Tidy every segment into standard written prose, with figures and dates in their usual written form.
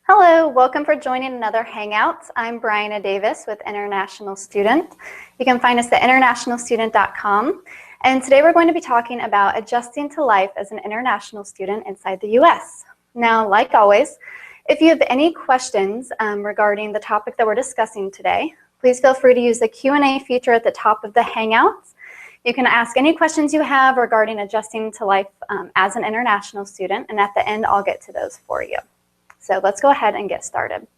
Hello, welcome for joining another Hangout. I'm Brianna Davis with International Student. You can find us at internationalstudent.com. And today we're going to be talking about adjusting to life as an international student inside the US. Now, like always, if you have any questions regarding the topic that we're discussing today, please feel free to use the Q&A feature at the top of the Hangouts. You can ask any questions you have regarding adjusting to life as an international student, and at the end, I'll get to those for you. So let's go ahead and get started.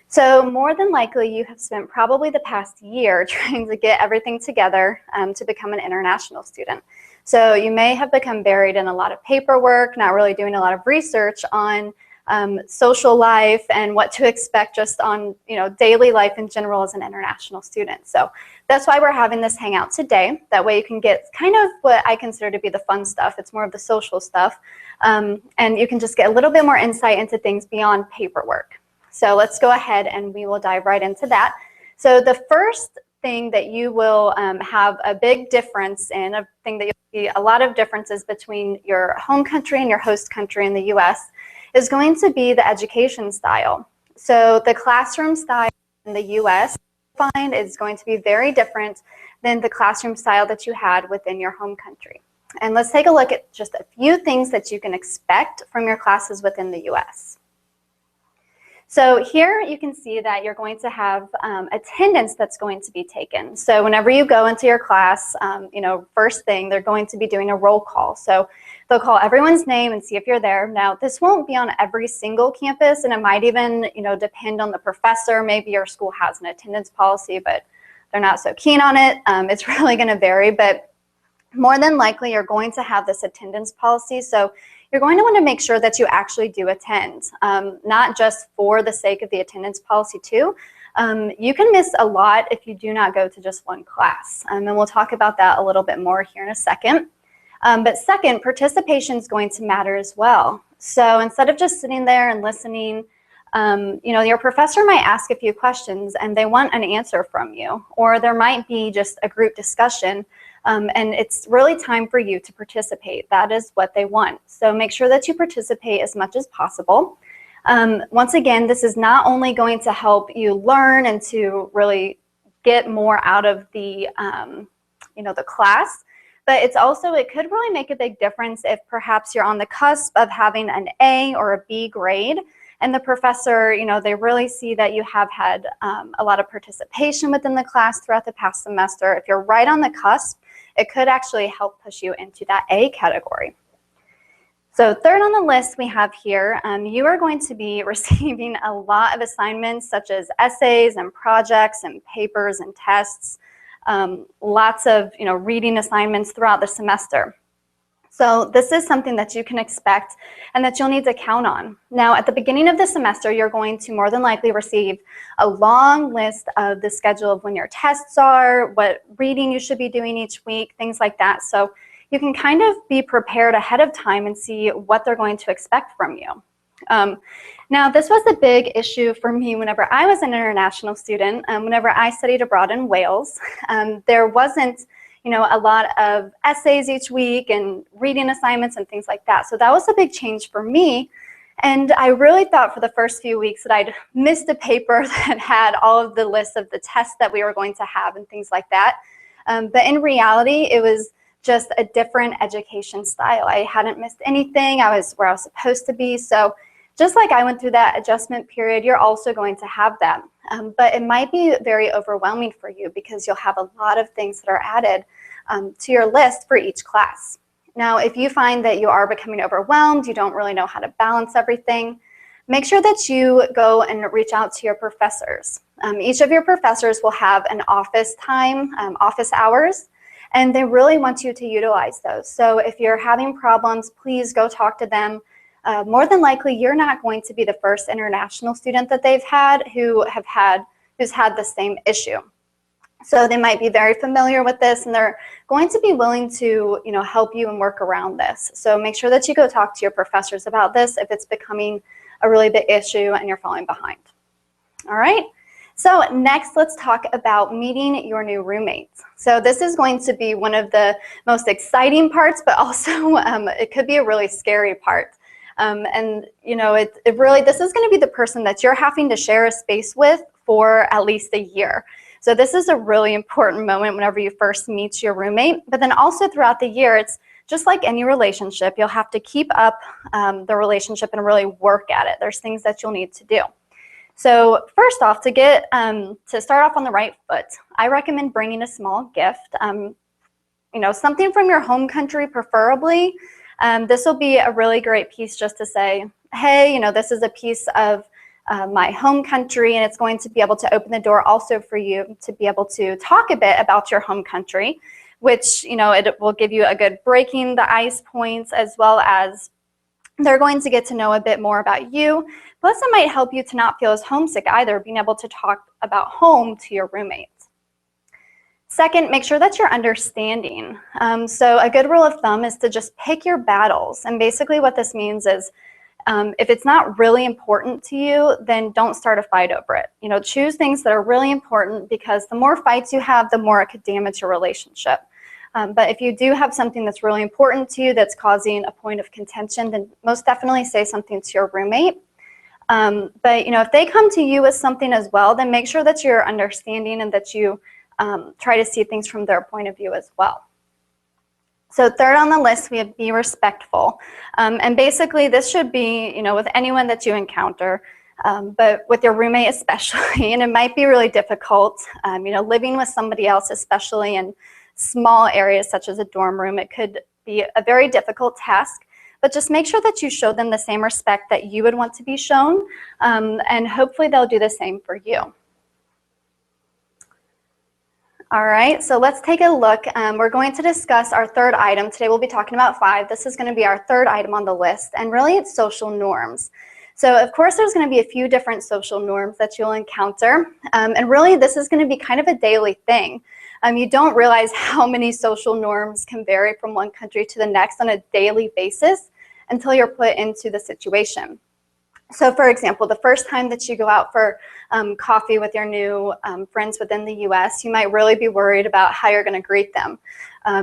So more than likely, you have spent probably the past year trying to get everything together to become an international student. So you may have become buried in a lot of paperwork, not really doing a lot of research on social life and what to expect just on daily life in general as an international student. So that's why we're having this hangout today. That way you can get kind of what I consider to be the fun stuff. It's more of the social stuff. And you can just get a little bit more insight into things beyond paperwork. So let's go ahead and we will dive right into that. So the first thing that you will have a big difference in, a thing that you'll see a lot of differences between your home country and your host country in the US, is going to be the education style. So the classroom style in the US, I find, is going to be very different than the classroom style that you had within your home country. And let's take a look at just a few things that you can expect from your classes within the US. So here you can see that you're going to have attendance that's going to be taken. So whenever you go into your class, first thing, they're going to be doing a roll call. So they'll call everyone's name and see if you're there. Now, this won't be on every single campus, and it might even, depend on the professor. Maybe your school has an attendance policy, but they're not so keen on it. It's really going to vary, but more than likely, you're going to have this attendance policy. So you're going to want to make sure that you actually do attend, not just for the sake of the attendance policy too. You can miss a lot if you do not go to just one class. And we'll talk about that a little bit more here in a second. But second, participation is going to matter as well. So instead of just sitting there and listening, your professor might ask a few questions and they want an answer from you, or there might be just a group discussion. And it's really time for you to participate. That is what they want. So make sure that you participate as much as possible. Once again, this is not only going to help you learn and to really get more out of the, the class, but it could really make a big difference if perhaps you're on the cusp of having an A or a B grade, and the professor, they really see that you have had a lot of participation within the class throughout the past semester. If you're right on the cusp, it could actually help push you into that A category. So third on the list we have here, you are going to be receiving a lot of assignments such as essays and projects and papers and tests, lots of reading assignments throughout the semester. So this is something that you can expect and that you'll need to count on. Now, at the beginning of the semester, you're going to more than likely receive a long list of the schedule of when your tests are, what reading you should be doing each week, things like that. So you can kind of be prepared ahead of time and see what they're going to expect from you. Now, this was a big issue for me whenever I was an international student. Whenever I studied abroad in Wales, there wasn't a lot of essays each week and reading assignments and things like that. So that was a big change for me. And I really thought for the first few weeks that I'd missed a paper that had all of the lists of the tests that we were going to have and things like that. But in reality, it was just a different education style. I hadn't missed anything. I was where I was supposed to be. So just like I went through that adjustment period, you're also going to have that. But it might be very overwhelming for you because you'll have a lot of things that are added to your list for each class. Now, if you find that you are becoming overwhelmed, you don't really know how to balance everything, make sure that you go and reach out to your professors. Each of your professors will have an office time, office hours, and they really want you to utilize those. So if you're having problems, please go talk to them. More than likely, you're not going to be the first international student that they've had who's had the same issue. So they might be very familiar with this, and they're going to be willing to, help you and work around this. So make sure that you go talk to your professors about this if it's becoming a really big issue and you're falling behind. All right. So next, let's talk about meeting your new roommates. So this is going to be one of the most exciting parts, but also it could be a really scary part. And you know, it really, this is going to be the person that you're having to share a space with for at least a year. So this is a really important moment whenever you first meet your roommate, but then also throughout the year, it's just like any relationship, you'll have to keep up the relationship and really work at it. There's things that you'll need to do. So first off, to get to start off on the right foot, I recommend bringing a small gift. You know, something from your home country, preferably. This will be a really great piece just to say, hey, you know, this is a piece of my home country, and it's going to be able to open the door also for you to be able to talk a bit about your home country, which, you know, it will give you a good breaking the ice points, as well as they're going to get to know a bit more about you. Plus, it might help you to not feel as homesick either, being able to talk about home to your roommates. Second, make sure that you're understanding. So a good rule of thumb is to just pick your battles. And basically what this means is if it's not really important to you, then don't start a fight over it. You know, choose things that are really important, because the more fights you have, the more it could damage your relationship. But if you do have something that's really important to you that's causing a point of contention, then most definitely say something to your roommate. But you know, if they come to you with something as well, then make sure that you're understanding and that you try to see things from their point of view as well. So third on the list, we have be respectful. And basically this should be, you know, with anyone that you encounter, but with your roommate especially, and it might be really difficult, you know, living with somebody else, especially in small areas such as a dorm room, it could be a very difficult task, but just make sure that you show them the same respect that you would want to be shown, and hopefully they'll do the same for you. All right, so let's take a look. We're going to discuss our third item. Today we'll be talking about 5. This is going to be our third item on the list, and really it's social norms. So of course there's going to be a few different social norms that you'll encounter, and really this is going to be kind of a daily thing. You don't realize how many social norms can vary from one country to the next on a daily basis until you're put into the situation. So for example, the first time that you go out for coffee with your new friends within the US, you might really be worried about how you're going to greet them.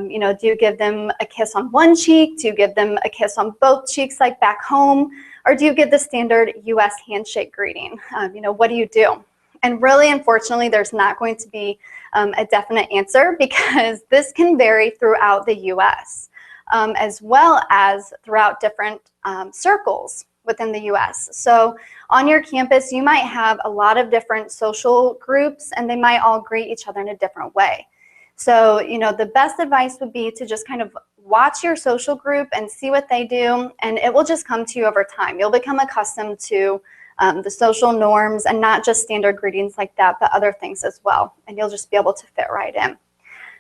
You know, do you give them a kiss on one cheek? Do you give them a kiss on both cheeks like back home? Or do you give the standard US handshake greeting? You know, what do you do? And really, unfortunately, there's not going to be a definite answer, because this can vary throughout the US, as well as throughout different circles within the US. So on your campus, you might have a lot of different social groups, and they might all greet each other in a different way. So, you know, the best advice would be to just kind of watch your social group and see what they do, and it will just come to you over time. You'll become accustomed to the social norms, and not just standard greetings like that, but other things as well, and you'll just be able to fit right in.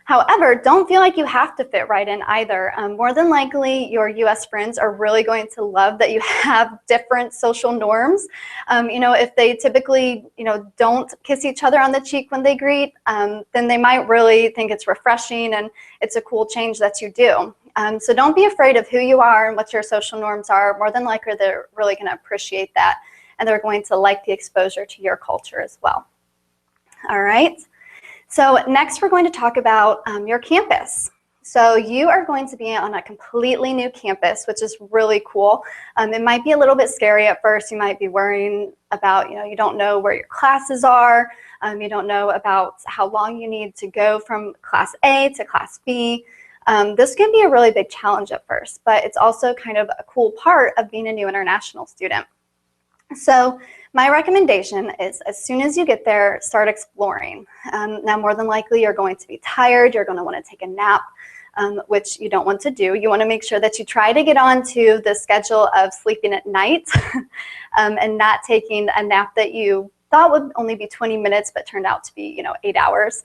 However, don't feel like you have to fit right in either. More than likely, your US friends are really going to love that you have different social norms. You know, if they typically, you know, don't kiss each other on the cheek when they greet, then they might really think it's refreshing and it's a cool change that you do. So don't be afraid of who you are and what your social norms are. More than likely, they're really going to appreciate that, and they're going to like the exposure to your culture as well. All right. So next we're going to talk about your campus. So you are going to be on a completely new campus, which is really cool. It might be a little bit scary at first. You might be worrying about, you know, you don't know where your classes are. You don't know about how long you need to go from class A to class B. This can be a really big challenge at first, but it's also kind of a cool part of being a new international student. So my recommendation is, as soon as you get there, start exploring. Now, more than likely, you're going to be tired. You're going to want to take a nap, which you don't want to do. You want to make sure that you try to get onto the schedule of sleeping at night and not taking a nap that you thought would only be 20 minutes, but turned out to be, you know, 8 hours.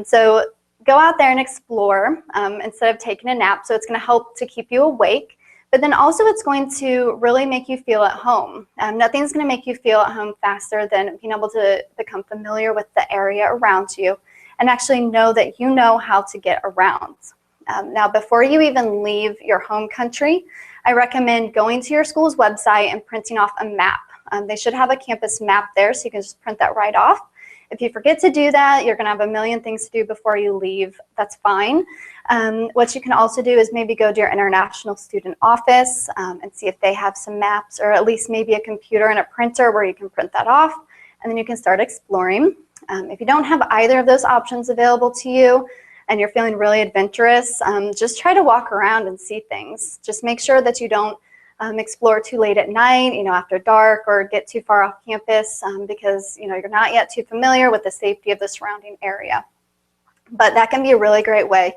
So go out there and explore instead of taking a nap. So it's going to help to keep you awake. But then also it's going to really make you feel at home. Nothing's going to make you feel at home faster than being able to become familiar with the area around you and actually know that you know how to get around. Now, before you even leave your home country, I recommend going to your school's website and printing off a map. They should have a campus map there, so you can just print that right off. If you forget to do that, you're going to have a million things to do before you leave. That's fine. What you can also do is maybe go to your international student office and see if they have some maps, or at least maybe a computer and a printer where you can print that off, and then you can start exploring. If you don't have either of those options available to you and you're feeling really adventurous, just try to walk around and see things. Just make sure that you don't explore too late at night, after dark, or get too far off campus because you're not yet too familiar with the safety of the surrounding area. But that can be a really great way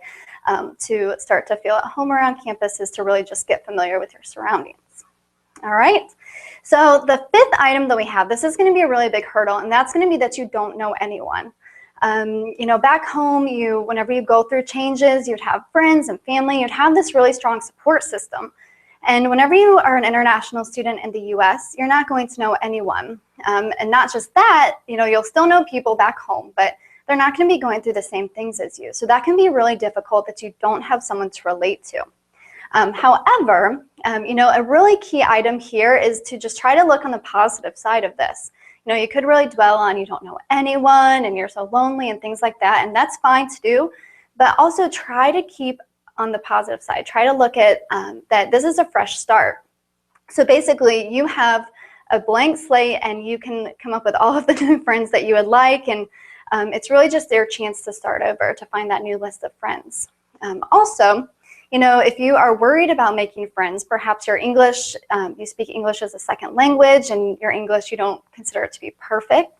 to start to feel at home around campus, is to really just get familiar with your surroundings. All right. So the fifth item that we have, this is going to be a really big hurdle, and that's going to be that you don't know anyone. Back home, whenever you go through changes, you'd have friends and family, you'd have this really strong support system. And whenever you are an international student in the US, you're not going to know anyone. And not just that, you'll still know people back home, but they're not going to be going through the same things as you. So that can be really difficult, that you don't have someone to relate to. However, a really key item here is to just try to look on the positive side of this. You could really dwell on you don't know anyone and you're so lonely and things like that, and that's fine to do, but also try to keep on the positive side. Try to look at that this is a fresh start. So basically, you have a blank slate and you can come up with all of the new friends that you would like, and it's really just their chance to start over, to find that new list of friends. Also, if you are worried about making friends, perhaps your English, you speak English as a second language, and your English, you don't consider it to be perfect,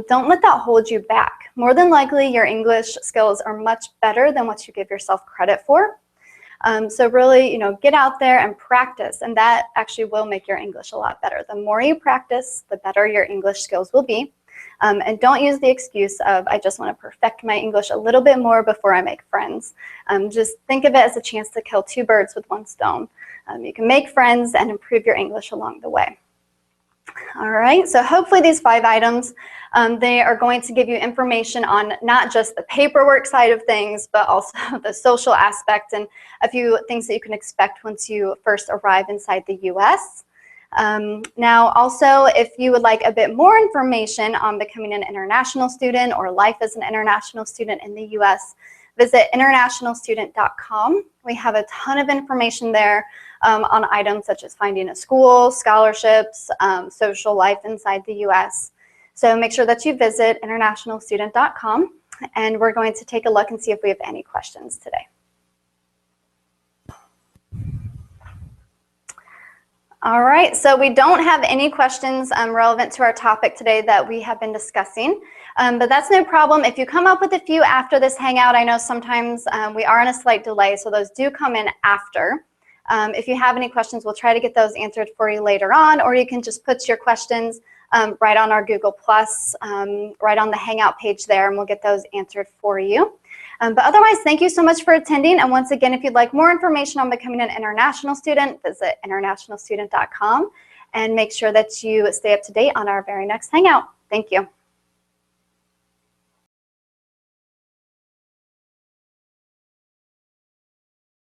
don't let that hold you back. More than likely, your English skills are much better than what you give yourself credit for. So really, get out there and practice, and that actually will make your English a lot better. The more you practice, the better your English skills will be. And don't use the excuse of, I just want to perfect my English a little bit more before I make friends. Just think of it as a chance to kill two birds with one stone. You can make friends and improve your English along the way. All right, so hopefully these 5 items, they are going to give you information on not just the paperwork side of things, but also the social aspect and a few things that you can expect once you first arrive inside the US. Now, also, if you would like a bit more information on becoming an international student or life as an international student in the US, visit internationalstudent.com. We have a ton of information there on items such as finding a school, scholarships, social life inside the US. So make sure that you visit internationalstudent.com, and we're going to take a look and see if we have any questions today. All right, so we don't have any questions relevant to our topic today that we have been discussing, but that's no problem. If you come up with a few after this hangout, I know sometimes we are in a slight delay, so those do come in after. If you have any questions, we'll try to get those answered for you later on, or you can just put your questions right on our Google+, right on the Hangout page there, and we'll get those answered for you. But otherwise, thank you so much for attending. And once again, if you'd like more information on becoming an international student, visit internationalstudent.com and make sure that you stay up to date on our very next Hangout. Thank you.